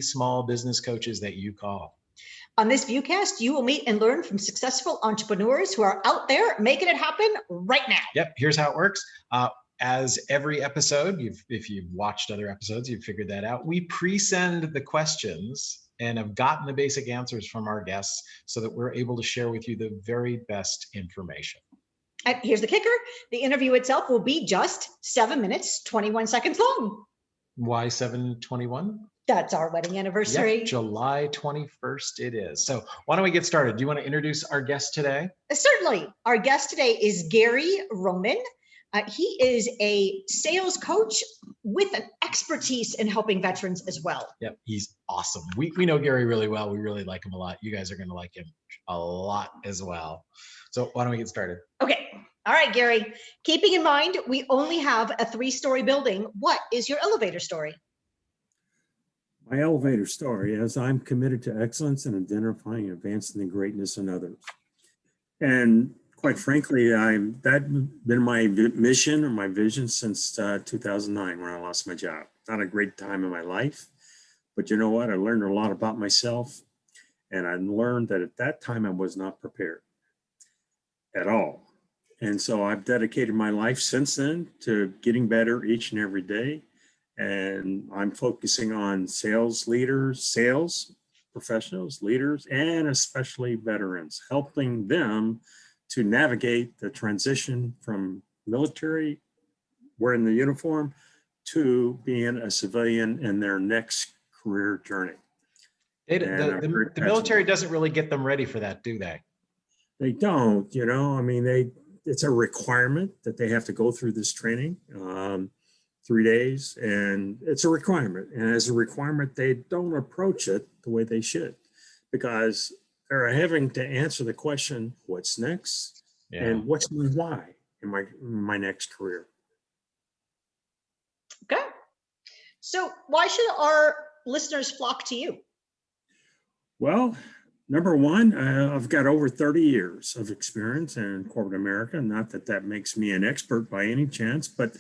small business coaches that you call. On this viewcast, you will meet and learn from successful entrepreneurs who are out there making it happen right now. Yep, here's how it works. As every episode, if you've watched other episodes, you've figured that out. We pre-send the questions and have gotten the basic answers from our guests so that we're able to share with you the very best information. And here's the kicker. The interview itself will be just 7 minutes, 21 seconds long. Why 7:21? That's our wedding anniversary. Yep, July 21st it is. So why don't we get started? Do you want to introduce our guest today? Certainly. Our guest today is Gary Rohmann. He is a sales coach with an expertise in helping veterans as well. Yep, he's awesome. We know Gary really well. We really like him a lot. You guys are going to like him a lot as well. So why don't we get started? Okay. All right, Gary. Keeping in mind, we only have a 3-story building. What is your elevator story? My elevator story is I'm committed to excellence in identifying and advancing the greatness in others. And quite frankly, that's been my mission or my vision since 2009 when I lost my job. Not a great time in my life, but you know what? I learned a lot about myself, and I learned that at that time I was not prepared at all. And so I've dedicated my life since then to getting better each and every day. And I'm focusing on sales leaders, sales professionals, leaders, and especially veterans, helping them to navigate the transition from military, wearing the uniform, to being a civilian in their next career journey. The military doesn't really get them ready for that, do they? They don't, I mean, it's a requirement that they have to go through this training. 3 days, and it's a requirement. And as a requirement, they don't approach it the way they should, because they're having to answer the question, what's next? Yeah. And what's my why in my next career? Okay. So why should our listeners flock to you? Well, number one, I've got over 30 years of experience in corporate America. Not that that makes me an expert by any chance, but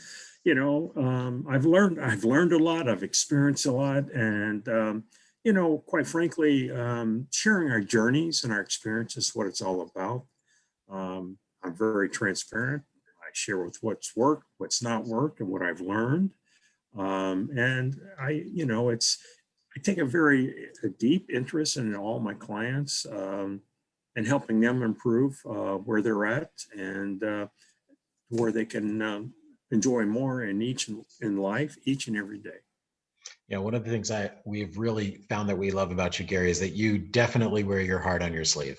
I've learned a lot, I've experienced a lot, and, quite frankly, sharing our journeys and our experiences is what it's all about. I'm very transparent. I share with what's worked, what's not worked, and what I've learned. And I take a deep interest in all my clients and helping them improve where they're at and where they can enjoy more in life each and every day. Yeah, one of the things we've really found that we love about you, Gary, is that you definitely wear your heart on your sleeve.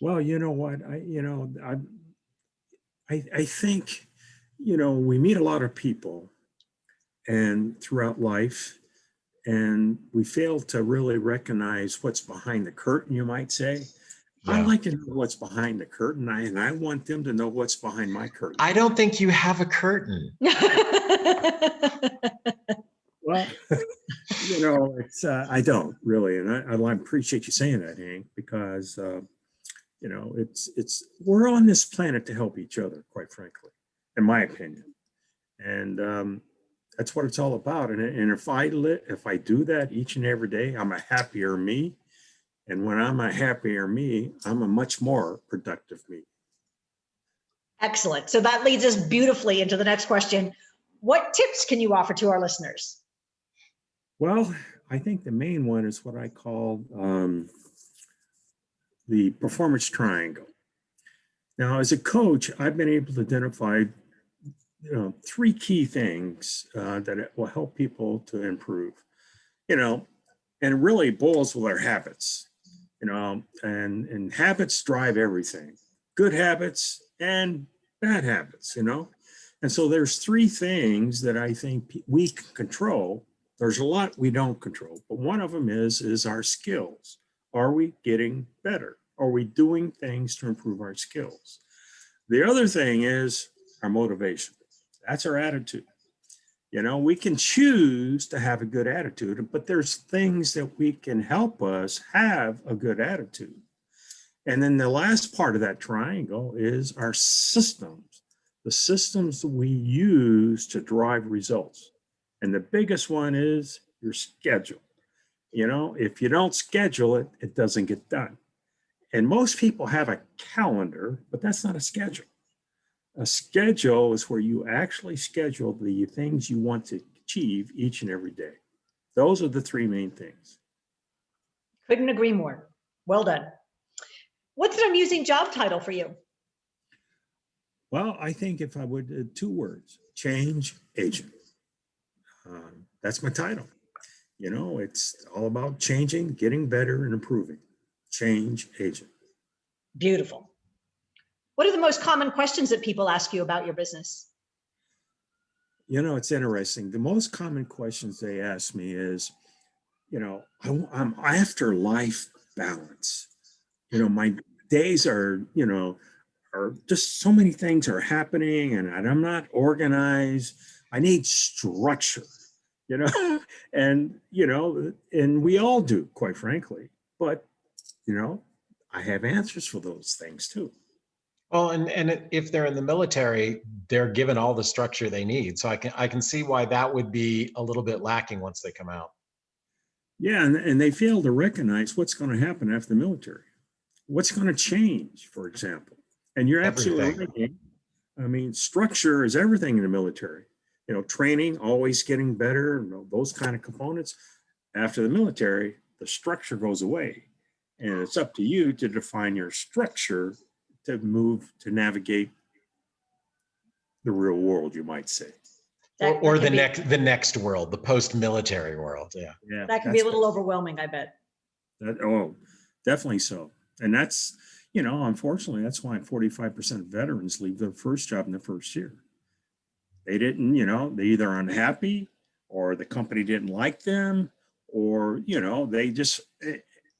Well, you know what, I think, we meet a lot of people and throughout life, and we fail to really recognize what's behind the curtain, you might say. Yeah. I like to know what's behind the curtain, and I want them to know what's behind my curtain. I don't think you have a curtain. Well, it's I don't really, and I appreciate you saying that, Hank, because it's we're on this planet to help each other, quite frankly, in my opinion, and that's what it's all about. And if I do that each and every day, I'm a happier me. And when I'm a happier me, I'm a much more productive me. Excellent. So that leads us beautifully into the next question. What tips can you offer to our listeners? Well, I think the main one is what I call the performance triangle. Now, as a coach, I've been able to identify 3 key things that will help people to improve, and it really boils with our habits. And habits drive everything, good habits and bad habits, And so there's 3 things that I think we can control. There's a lot we don't control, but one of them is our skills. Are we getting better? Are we doing things to improve our skills? The other thing is our motivation. That's our attitude. We can choose to have a good attitude, but there's things that we can help us have a good attitude. And then the last part of that triangle is our systems, the systems that we use to drive results. And the biggest one is your schedule. You know, if you don't schedule it, it doesn't get done. And most people have a calendar, but that's not a schedule. A schedule is where you actually schedule the things you want to achieve each and every day. Those are the three main things. Couldn't agree more. Well done. What's an amusing job title for you? Well, I think if I would, two words, change agent. That's my title. You know, it's all about changing, getting better, and improving. Change agent. Beautiful. What are the most common questions that people ask you about your business? You know, it's interesting. The most common questions they ask me is, you know, I'm after life balance. You know, my days are, you know, are just so many things are happening and I'm not organized. I need structure, you know, and, you know, and we all do, quite frankly. But, you know, I have answers for those things too. Well, and if they're in the military, they're given all the structure they need. So I can see why that would be a little bit lacking once they come out. Yeah, and they fail to recognize what's going to happen after the military. What's going to change, for example. And you're absolutely right. I mean, structure is everything in the military. You know, training, always getting better, you know, those kind of components. After the military, the structure goes away. And it's up to you to define your structure to move, to navigate the real world, you might say. Or the next world, the post-military world. Yeah. That can be a little overwhelming, I bet. Oh, definitely so. And that's, you know, unfortunately, that's why 45% of veterans leave their first job in the first year. They didn't, you know, they either unhappy or the company didn't like them, or, you know, they just,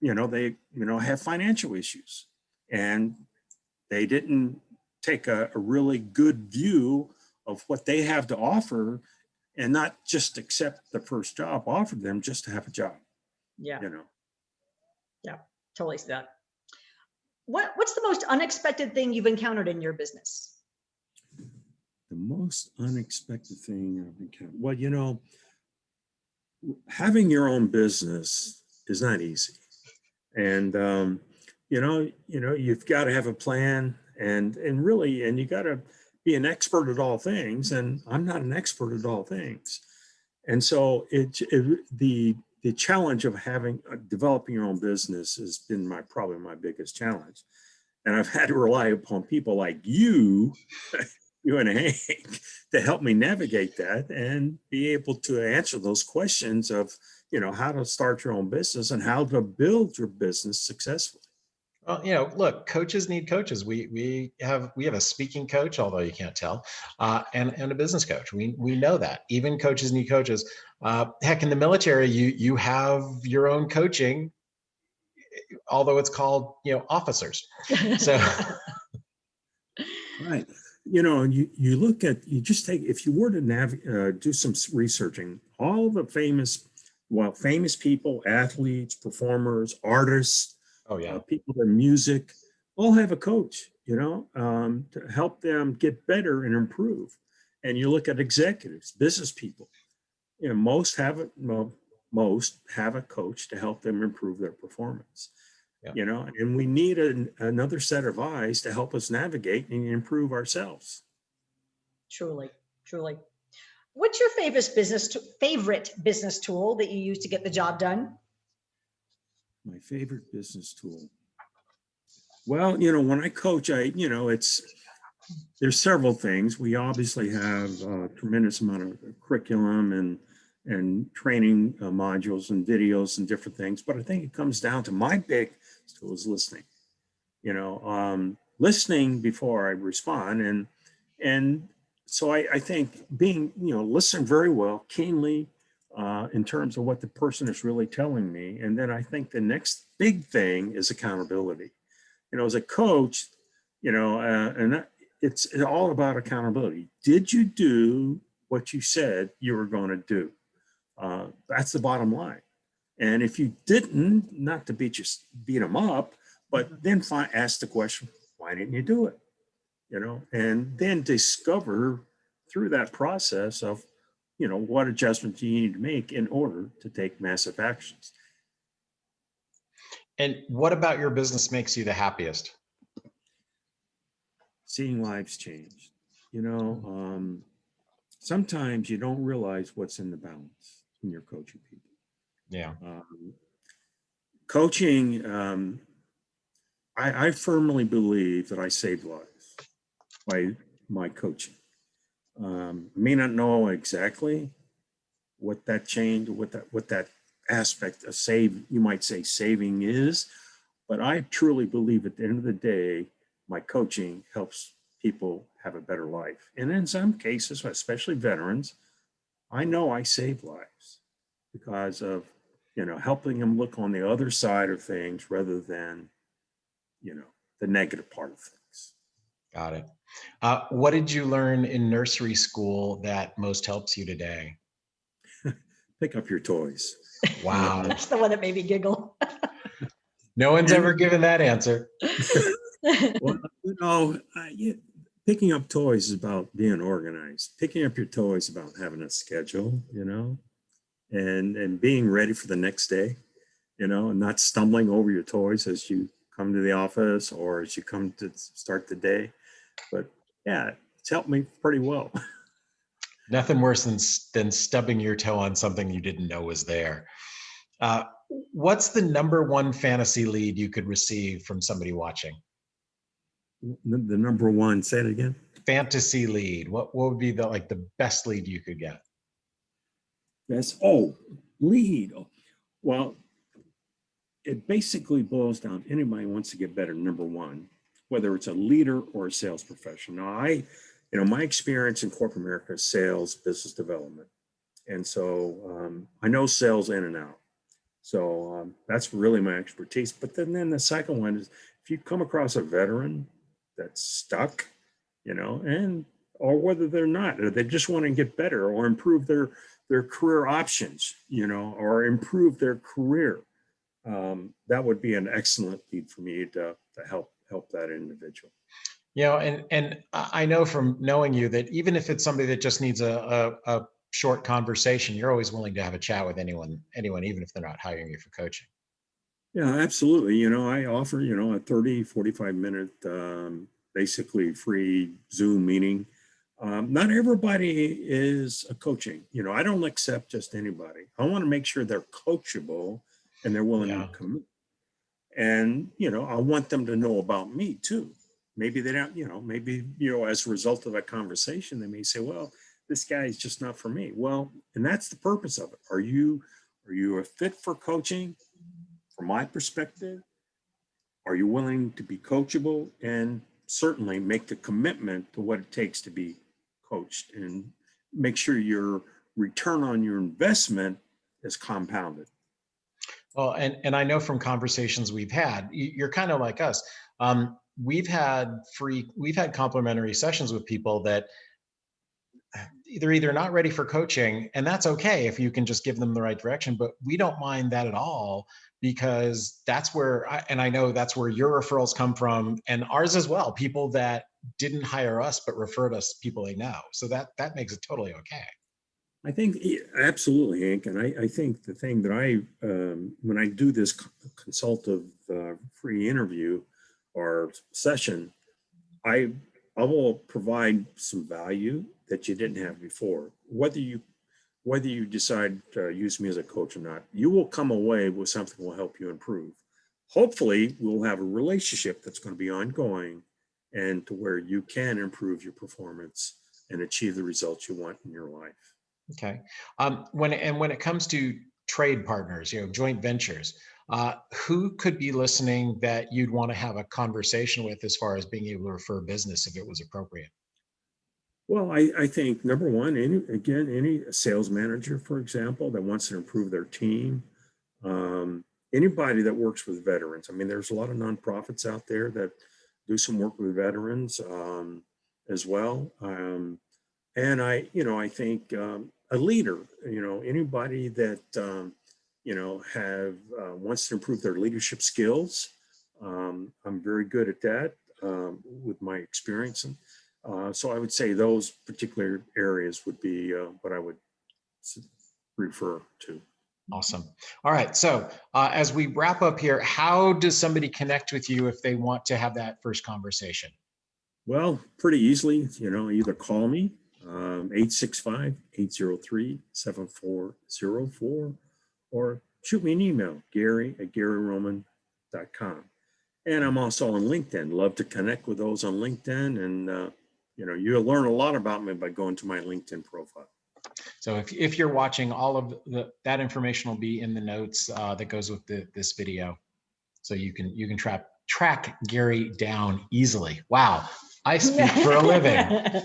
you know, they, you know, have financial issues and they didn't take a really good view of what they have to offer and not just accept the first job offered them just to have a job. Yeah. You know. Yeah, totally see that. What's the most unexpected thing you've encountered in your business? The most unexpected thing I've encountered. Well, you know, having your own business is not easy. And you know, you've got to have a plan and really, and you got to be an expert at all things. And I'm not an expert at all things. And so the challenge of developing your own business has been probably my biggest challenge. And I've had to rely upon people like you, you and Hank, to help me navigate that and be able to answer those questions of, you know, how to start your own business and how to build your business successfully. Well, you know, look, coaches need coaches. We have a speaking coach, although you can't tell, and a business coach. We know that. Even coaches need coaches. Heck, in the military, you have your own coaching, although it's called, you know, officers. So right. You know, you look at, you just take, if you were to do some researching, all the famous people, athletes, performers, artists, oh yeah, people in music, all have a coach, you know, to help them get better and improve. And you look at executives, business people, you know, most have a coach to help them improve their performance. Yeah. You know, and we need another set of eyes to help us navigate and improve ourselves. Truly, truly. What's your favorite business tool that you use to get the job done? My favorite business tool. Well, you know, when I coach, you know, there's several things. We obviously have a tremendous amount of curriculum and training modules and videos and different things. But I think it comes down to my big tool is listening. You know, listening before I respond, and so I think being, you know, listen very well, keenly, in terms of what the person is really telling me. And then I think the next big thing is accountability. You know, as a coach, you know, and it's all about accountability. Did you do what you said you were going to do? That's the bottom line. And if you didn't, not to beat them up, but then ask the question, why didn't you do it? You know, and then discover through that process of what adjustments you need to make in order to take massive actions. And what about your business makes you the happiest? Seeing lives change. Sometimes you don't realize what's in the balance when you're coaching people. Yeah. Coaching, I firmly believe that I saved lives by my coaching. I may not know exactly what that change, what that aspect of you might say saving is, but I truly believe at the end of the day, my coaching helps people have a better life. And in some cases, especially veterans, I know I save lives because of, helping them look on the other side of things rather than, the negative part of things. Got it. What did you learn in nursery school that most helps you today? Pick up your toys. Wow. That's the one that made me giggle. No one's ever given that answer. Well, picking up toys is about being organized. Picking up your toys is about having a schedule, and being ready for the next day, and not stumbling over your toys as you come to the office or as you come to start the day. But yeah, it's helped me pretty well. Nothing worse than stubbing your toe on something you didn't know was there. What's the number one fantasy lead you could receive from somebody watching? The number one, say it again. Fantasy lead. What would be the best lead you could get? Yes. Lead. Well, it basically boils down, anybody wants to get better, number one, whether it's a leader or a sales professional. Now, my experience in corporate America is sales, business development. And so I know sales in and out. So that's really my expertise. But then the second one is if you come across a veteran that's stuck, or whether they're not, or they just want to get better or improve their career options, or improve their career. That would be an excellent lead for me to help that individual. And I know from knowing you that even if it's somebody that just needs a short conversation, you're always willing to have a chat with anyone, even if they're not hiring you for coaching. Yeah, absolutely. I offer, a 30, 45 minute, basically free Zoom meeting. Not everybody is a coaching. I don't accept just anybody. I want to make sure they're coachable and they're willing to commit. And, I want them to know about me too. Maybe they don't, maybe, as a result of that conversation, they may say, well, this guy is just not for me. Well, and that's the purpose of it. Are you a fit for coaching? From my perspective, are you willing to be coachable and certainly make the commitment to what it takes to be coached and make sure your return on your investment is compounded? Well, and I know from conversations we've had, you're kind of like us. We've had complimentary sessions with people that they're either not ready for coaching, and that's okay if you can just give them the right direction, but we don't mind that at all, because that's where I know that's where your referrals come from, and ours as well, people that didn't hire us but referred us people they know. So that makes it totally okay. I think absolutely, Hank. And I think the thing that when I do this consultative free interview or session, I will provide some value that you didn't have before. Whether you decide to use me as a coach or not, you will come away with something that will help you improve. Hopefully, we'll have a relationship that's going to be ongoing and to where you can improve your performance and achieve the results you want in your life. Okay. When it comes to trade partners, joint ventures, who could be listening that you'd want to have a conversation with as far as being able to refer business if it was appropriate? Well, I think number one, any sales manager, for example, that wants to improve their team, anybody that works with veterans. I mean, there's a lot of nonprofits out there that do some work with veterans as well. And I think a leader, anybody that, wants to improve their leadership skills. I'm very good at that with my experience. So I would say those particular areas would be what I would refer to. Awesome. All right. So as we wrap up here, how does somebody connect with you if they want to have that first conversation? Well, pretty easily, either call me, 865-803-7404, or shoot me an email, gary@garyrohmann.com. And I'm also on LinkedIn. Love to connect with those on LinkedIn. And, you'll learn a lot about me by going to my LinkedIn profile. So if you're watching, all of that information will be in the notes that goes with this video. So you can track Gary down easily. Wow. I speak for a living.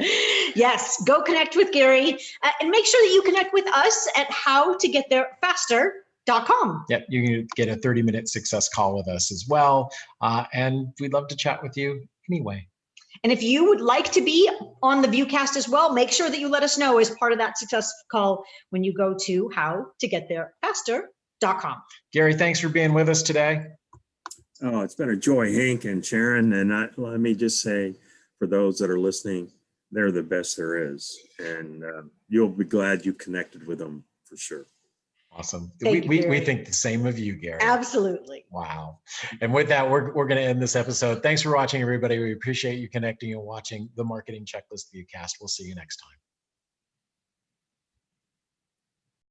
Yes, go connect with Gary and make sure that you connect with us at howtogetttherefaster.com. Yep, you can get a 30-minute success call with us as well. And we'd love to chat with you anyway. And if you would like to be on the Viewcast as well, make sure that you let us know as part of that success call when you go to howtogetttherefaster.com. Gary, thanks for being with us today. Oh, it's been a joy, Hank and Sharon. And let me just say, for those that are listening, they're the best there is. And you'll be glad you connected with them for sure. Awesome. Thank you, we think the same of you, Gary. Absolutely. Wow. And with that, we're going to end this episode. Thanks for watching, everybody. We appreciate you connecting and watching the Marketing Checklist Viewcast. We'll see you next time.